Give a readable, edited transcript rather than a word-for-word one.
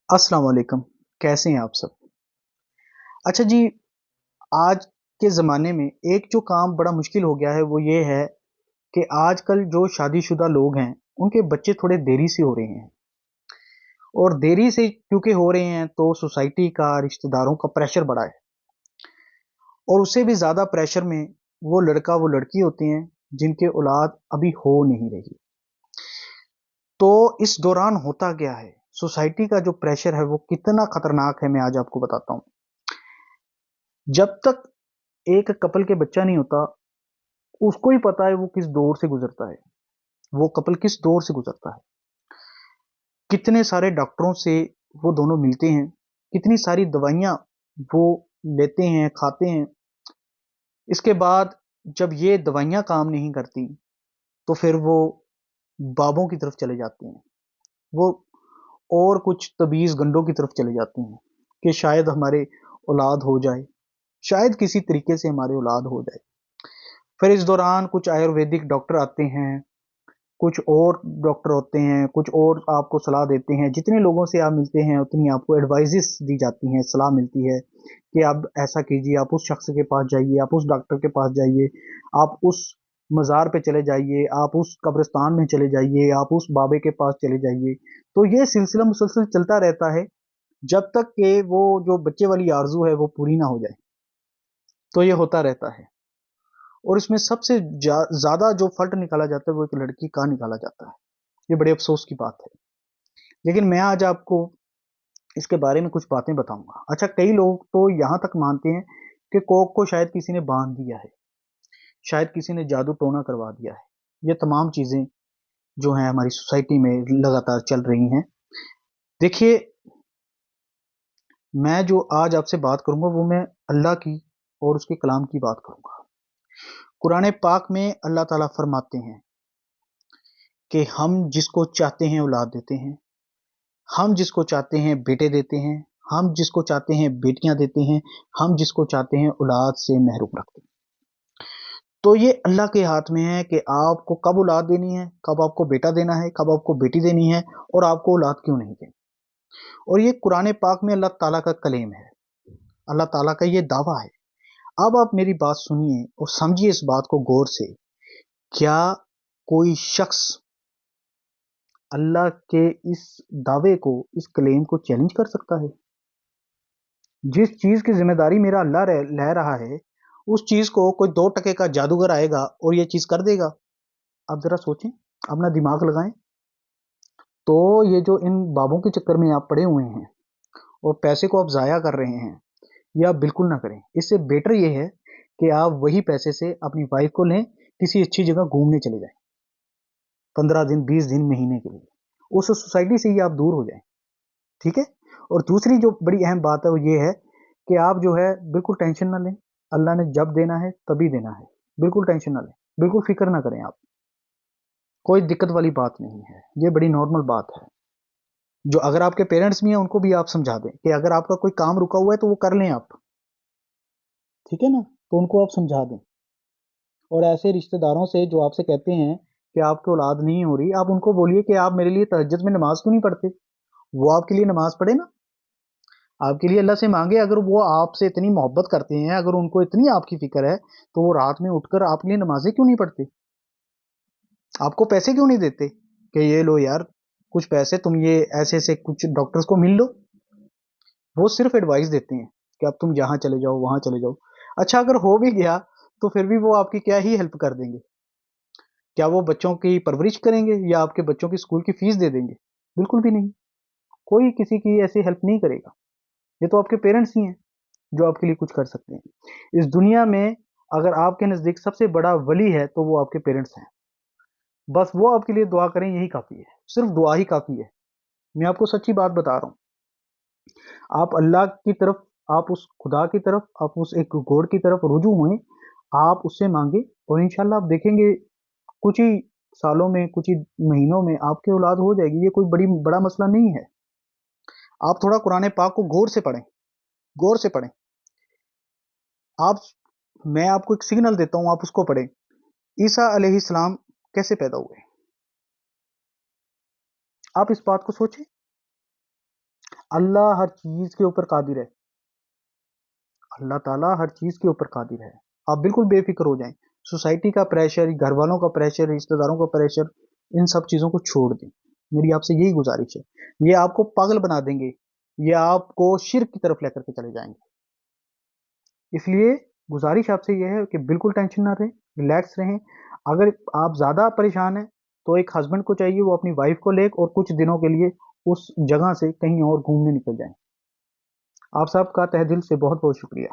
अस्सलाम वालेकुम। कैसे हैं आप सब? अच्छा जी, आज के ज़माने में एक जो काम बड़ा मुश्किल हो गया है वो ये है कि आजकल जो शादीशुदा लोग हैं, उनके बच्चे थोड़े देरी से हो रहे हैं और देरी से क्योंकि हो रहे हैं तो सोसाइटी का, रिश्तेदारों का प्रेशर बढ़ा है और उससे भी ज़्यादा प्रेशर में वो लड़का, वो लड़की होते हैं जिनके औलाद अभी हो नहीं रही। तो इस दौरान होता क्या है? सोसाइटी का जो प्रेशर है वो कितना खतरनाक है मैं आज आपको बताता हूँ। जब तक एक कपल के बच्चा नहीं होता, उसको ही पता है वो किस दौर से गुज़रता है, वो कपल किस दौर से गुज़रता है। कितने सारे डॉक्टरों से वो दोनों मिलते हैं, कितनी सारी दवाइयाँ वो लेते हैं, खाते हैं। इसके बाद जब ये दवाइयाँ काम नहीं करती, तो फिर वो बाबों की तरफ चले जाते हैं। वो और कुछ तबीज़ गंडों की तरफ चले जाते हैं कि शायद हमारे औलाद हो जाए, शायद किसी तरीके से हमारी औलाद हो जाए। फिर इस दौरान कुछ आयुर्वेदिक डॉक्टर आते हैं, कुछ और डॉक्टर होते हैं, कुछ और आपको सलाह देते हैं। जितने लोगों से आप मिलते हैं, उतनी आपको एडवाइसेस दी जाती हैं, सलाह मिलती है कि आप ऐसा कीजिए, आप उस शख्स के पास जाइए, आप उस डॉक्टर के पास जाइए, आप उस मज़ार पे चले जाइए, आप उस कब्रिस्तान में चले जाइए, आप उस बाबे के पास चले जाइए। तो ये सिलसिला मुसलसल चलता रहता है, जब तक कि वो जो बच्चे वाली आरज़ू है, वो पूरी ना हो जाए। तो ये होता रहता है। और इसमें सबसे ज़्यादा जो फ़ल्ट निकाला जाता है वो एक लड़की का निकाला जाता है। ये बड़े अफ़सोस की बात है। लेकिन मैं आज आपको इसके बारे में कुछ बातें बताऊँगा। अच्छा, कई लोग तो यहाँ तक मानते हैं कि कोक को शायद किसी ने बाँध दिया है, शायद किसी ने जादू टोना करवा दिया है। ये तमाम चीज़ें जो हैं हमारी सोसाइटी में लगातार चल रही हैं। देखिए, मैं जो आज आपसे बात करूँगा वो मैं अल्लाह की और उसके कलाम की बात करूँगा। कुरान पाक में अल्लाह ताला फ़रमाते हैं कि हम जिसको चाहते हैं औलाद देते हैं। हम जिसको चाहते हैं बेटे देते हैं, हम जिसको चाहते हैं बेटियाँ देते हैं, हम जिसको चाहते हैं औलाद से महरूम रखते हैं। तो ये अल्लाह के हाथ में है कि आपको कब औलाद देनी है, कब आपको बेटा देना है, कब आपको बेटी देनी है और आपको औलाद क्यों नहीं देनी। और ये कुरान पाक में अल्लाह ताला का कलेम है, अल्लाह ताला का ये दावा है। अब आप मेरी बात सुनिए और समझिए इस बात को गौर से। क्या कोई शख्स अल्लाह के इस दावे को, इस क्लेम को चैलेंज कर सकता है? जिस चीज़ की ज़िम्मेदारी मेरा अल्लाह ले रहा है, उस चीज़ को कोई 2 टके का जादूगर आएगा और ये चीज़ कर देगा। आप ज़रा सोचें, अपना दिमाग लगाएँ। तो ये जो इन बाबों के चक्कर में आप पड़े हुए हैं और पैसे को आप ज़ाया कर रहे हैं, ये आप बिल्कुल ना करें। इससे बेटर ये है कि आप वही पैसे से अपनी वाइफ़ को लें, किसी अच्छी जगह घूमने चले जाएँ, 15 दिन, 20 दिन, महीने के लिए। उस सोसाइटी से ही आप दूर हो जाएँ, ठीक है? और दूसरी जो बड़ी अहम बात है वो ये है कि आप जो है बिल्कुल टेंशन ना लें। अल्लाह ने जब देना है तभी देना है। बिल्कुल टेंशन ना लें, बिल्कुल फ़िक्र ना करें आप। कोई दिक्कत वाली बात नहीं है, ये बड़ी नॉर्मल बात है। जो अगर आपके पेरेंट्स भी हैं उनको भी आप समझा दें कि अगर आपका कोई काम रुका हुआ है तो वो कर लें आप, ठीक है ना? तो उनको आप समझा दें। और ऐसे रिश्तेदारों से जो आपसे कहते हैं कि आपकी औलाद नहीं हो रही, आप उनको बोलिए कि आप मेरे लिए तहज्जुद में नमाज़ क्यों नहीं पढ़ते? वो आपके लिए नमाज़ पढ़े ना। आपके लिए अल्लाह से माँगे, अगर वो आपसे इतनी मोहब्बत करते हैं, अगर उनको इतनी आपकी फ़िक्र है, तो वो रात में उठकर आपके लिए नमाज़ें क्यों नहीं पढ़ते? आपको पैसे क्यों नहीं देते कि ये लो यार, कुछ पैसे तुम ये ऐसे-ऐसे कुछ डॉक्टर्स को मिल लो। वो सिर्फ़ एडवाइस देते हैं कि अब तुम यहाँ चले जाओ, वहाँ चले जाओ। अच्छा, अगर हो भी गया, तो फिर भी वो आपकी क्या ही हेल्प कर देंगे? क्या वो बच्चों की परवरिश करेंगे या आपके बच्चों की स्कूल की फ़ीस दे देंगे? बिल्कुल भी नहीं। कोई किसी की ऐसी हेल्प नहीं करेगा। ये तो आपके पेरेंट्स ही हैं, जो आपके लिए कुछ कर सकते हैं। इस दुनिया में अगर आपके नज़दीक सबसे बड़ा वली है, तो वो आपके पेरेंट्स हैं। बस वो आपके लिए दुआ करें, यही काफ़ी है। सिर्फ़ दुआ ही काफ़ी है। मैं आपको सच्ची बात बता रहा हूँ। आप अल्लाह की तरफ, आप उस खुदा की तरफ, आप उस एक गॉड की तरफ रुजू होएँ, आप उससे माँगे और इंशाअल्लाह आप देखेंगे कुछ ही सालों में, कुछ ही महीनों में आपकी औलाद हो जाएगी। ये कोई बड़ा मसला नहीं है। आप थोड़ा कुरान पाक को गौर से पढ़ें, गौर से पढ़ें। आप मैं आपको एक सिग्नल देता हूँ, आप उसको पढ़ें। ईसा अलैहिस्सलाम कैसे पैदा हुए? आप इस बात को सोचें। اللہ ہر چیز کے اوپر قادر ہے، اللہ تعالیٰ ہر چیز کے اوپر قادر ہے، آپ بالکل بے فکر ہو جائیں۔ سوسائٹی کا پریشر، گھر والوں کا پریشر، رشتہ داروں کا پریشر، ان سب چیزوں کو چھوڑ دیں، میری آپ سے یہی گزارش ہے۔ یہ آپ کو پاگل بنا دیں گے، یہ آپ کو شرک کی طرف لے کر کے چلے جائیں گے۔ اس لیے گزارش آپ سے یہ ہے کہ بالکل ٹینشن نہ رہیں، ریلیکس رہیں۔ اگر آپ زیادہ پریشان ہیں تو ایک ہسبینڈ کو چاہیے وہ اپنی وائف کو لے اور کچھ دنوں کے لیے اس جگہ سے کہیں اور گھومنے نکل جائیں۔ آپ سب کا تہ دل سے بہت بہت شکریہ۔